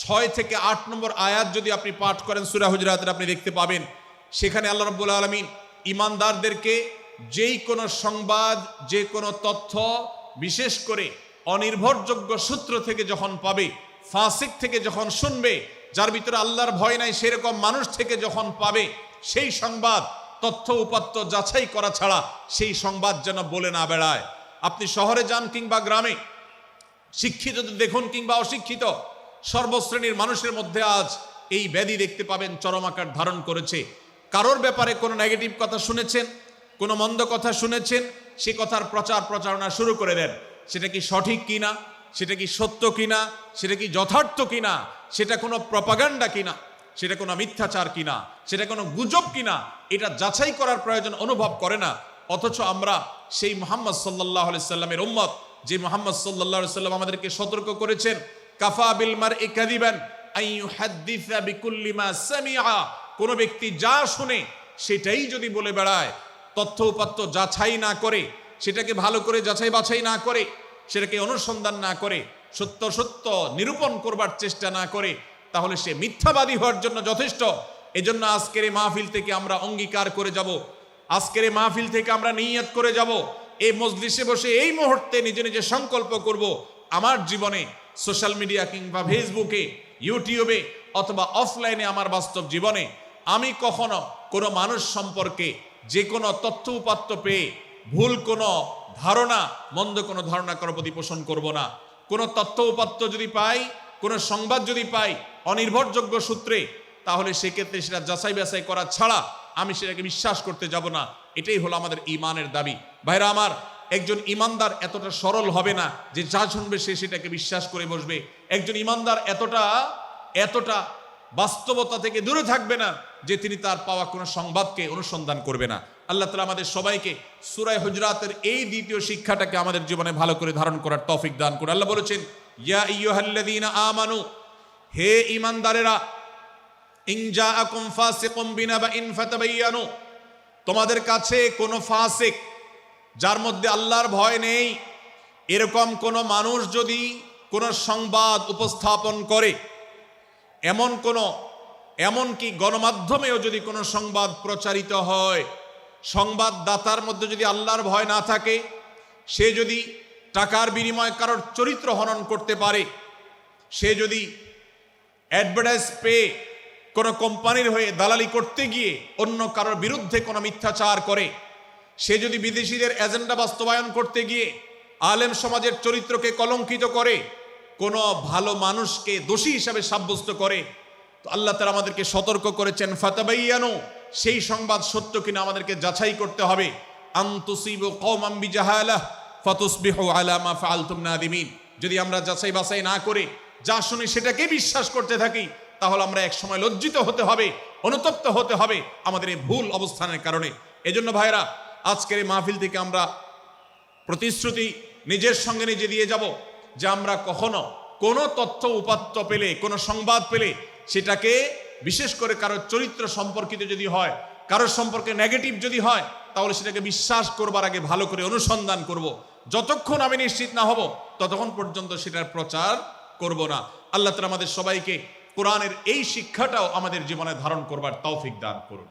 6 থেকে 8 নম্বর আয়াত যদি আপনি পাঠ করেন সূরা হুজুরাতের, আপনি দেখতে পাবেন সেখানে আল্লাহ রাব্বুল আলামিন ঈমানদারদেরকে যেই কোনো সংবাদ, যে কোনো তথ্য, বিশেষ করে অনির্ভরযোগ্য সূত্র থেকে যখন পাবে, ফাসিক থেকে যখন শুনবে, যার ভিতরে আল্লাহর ভয় নাই সেরকম মানুষ থেকে যখন পাবে, সেই সংবাদ তথ্য উপাত্ত যাচাই করা ছাড়া সেই সংবাদ যেন বলে না বেড়ায়। আপনি শহরে যান কিংবা গ্রামে, শিক্ষিত দেখুন কিংবা অশিক্ষিত, সর্বশ্রেণীর মানুষের মধ্যে আজ এই ব্যাধি দেখতে পাবেন চরম আকার ধারণ করেছে। কারোর ব্যাপারে কোনো নেগেটিভ কথা শুনেছেন, কোনো মন্দ কথা শুনেছেন, সে কথার প্রচার প্রচারণা শুরু করে দেন। সেটা কি সঠিক কিনা, সেটা কি সত্য কিনা, সেটা কি যথার্থ কিনা, সেটা কোনো প্রপাগান্ডা কিনা, সেটা কোনো মিথ্যাচার কিনা, সেটা কোনো গুজব কিনা, এটা যাচাই করার প্রয়োজন অনুভব করে না। অথচ আমরা সেই মুহাম্মদ সাল্লাল্লাহু আলাইহি সাল্লামের উম্মত, যে মুহাম্মদ সাল্লাল্লাহু আলাইহি সাল্লাম আমাদেরকে সতর্ক করেছেন, কাফা বিল মারই কাযিবান আন ইউহাদ্দিসা বিকুল্লি মা সামিআ, কোন ব্যক্তি যা শুনে সেটাই যদি বলে বেড়ায়, তথ্য উপাত্ত যাচাই না করে, সেটাকে ভালো করে যাচাই বাছাই না করে, সেটাকে অনুসন্ধান না করে, সত্য সত্য নিরূপণ করবার চেষ্টা না করে, তাহলে সে মিথ্যাবাদী হওয়ার জন্য যথেষ্ট। এজন্য আজকের এই মাহফিল থেকে আমরা অঙ্গীকার করে যাব, আজকের এই মাহফিল থেকে আমরা নিয়ত করে যাব, এই মজলিসে বসে এই মুহূর্তে নিজে নিজে সংকল্প করব, আমার জীবনে সোশ্যাল মিডিয়া কিংবা ফেসবুকে, ইউটিউবে অথবা অফলাইনে আমার বাস্তব জীবনে আমি কখনো কোনো মানুষ সম্পর্কে যে কোনো তথ্য উপাত্ত পেয়ে ভুল কোনো ধারণা, মন্দ কোনো ধারণা কারোর প্রতি পোষণ করব না। কোনো তথ্য উপাত্ত যদি পাই, কোনো সংবাদ যদি পাই অনির্ভরযোগ্য সূত্রে, তাহলে সেক্ষেত্রে সেটা যাচাই বাছাই করা ছাড়া আমি সেটাকে বিশ্বাস করতে যাব না। এটাই হলো আমাদের ঈমানের দাবি। ভাইরা আমার, একজন ঈমানদার এতটা সরল হবে না যে যা শুনবে সে সেটাকে বিশ্বাস করে বসবে। একজন ঈমানদার এতটা বাস্তবতা থেকে দূরে থাকবে না যে তিনি তার পাওয়া কোনো সংবাদকে অনুসন্ধান করবে না। আল্লাহ তাআলা আমাদের সবাইকে সূরা হুজুরাতের এই দ্বিতীয় শিক্ষাটাকে আমাদের জীবনে ভালো করে ধারণ করার তৌফিক দান করুন। আল্লাহ বলেছেন, ইয়া আইয়ুহাল্লাযীনা আমানু, হে ঈমানদারেরা, ইন জাআকুম ফাসিকুম বিনাবাইন ফাতাবায়ানু, তোমাদের কাছে কোনো ফাসিক, যার মধ্যে আল্লাহর ভয় নেই, এরকম কোনো মানুষ যদি কোনো সংবাদ উপস্থাপন করে, এমনকি গণমাধ্যমেও যদি কোনো সংবাদ প্রচারিত হয়, সংবাদদাতার মধ্যে যদি আল্লাহর ভয় না থাকে, সে যদি টাকার বিনিময়ে কারোর চরিত্র হনন করতে পারে, সে যদি অ্যাডভার্টাইজ পেয়ে কোনো কোম্পানির হয়ে দালালি করতে গিয়ে অন্য কারোর বিরুদ্ধে কোনো মিথ্যাচার করে, সে যদি বিদেশিদের এজেন্ডা বাস্তবায়ন করতে গিয়ে আলেম সমাজের চরিত্রকে কলঙ্কিত করে, কোনো ভালো মানুষকে দোষী হিসাবে সাব্যস্ত করে, তো আল্লাহ তাআলা আমাদেরকে সতর্ক করেছেন, ফাতাবায়ানু, সেই সংবাদ সত্য কিনা আমাদেরকে যাচাই করতে হবে। আন তুসিবু কওমান বিজাহালাহ ফাতুসবিহু আলা মা ফাআলতুম নাদিমিন, যদি আমরা যাচাই বাছাই না করে যা শুনি সেটাকে বিশ্বাস করতে থাকি, তাহলে আমরা এক সময় লজ্জিত হতে হবে, অনুতপ্ত হতে হবে আমাদের এই ভুল অবস্থানের কারণে। এজন্য ভাইরা, আজকের এই মাহফিল থেকে আমরা প্রতিশ্রুতি নিজের সঙ্গে নিজে দিয়ে যাব যে আমরা কখনো কোনো তথ্য উপাত্ত পেলে, কোনো সংবাদ পেলে, সেটাকে বিশেষ করে কারোর চরিত্র সম্পর্কিত যদি হয়, কারোর সম্পর্কে নেগেটিভ যদি হয়, তাহলে সেটাকে বিশ্বাস করবার আগে ভালো করে অনুসন্ধান করব। যতক্ষণ আমি নিশ্চিত না হব ততক্ষণ পর্যন্ত সেটার প্রচার করব না। আল্লাহ তাআলা আমাদের সবাইকে কোরআনের এই শিক্ষাটাও আমাদের জীবনে ধারণ করবার তৌফিক দান করুন।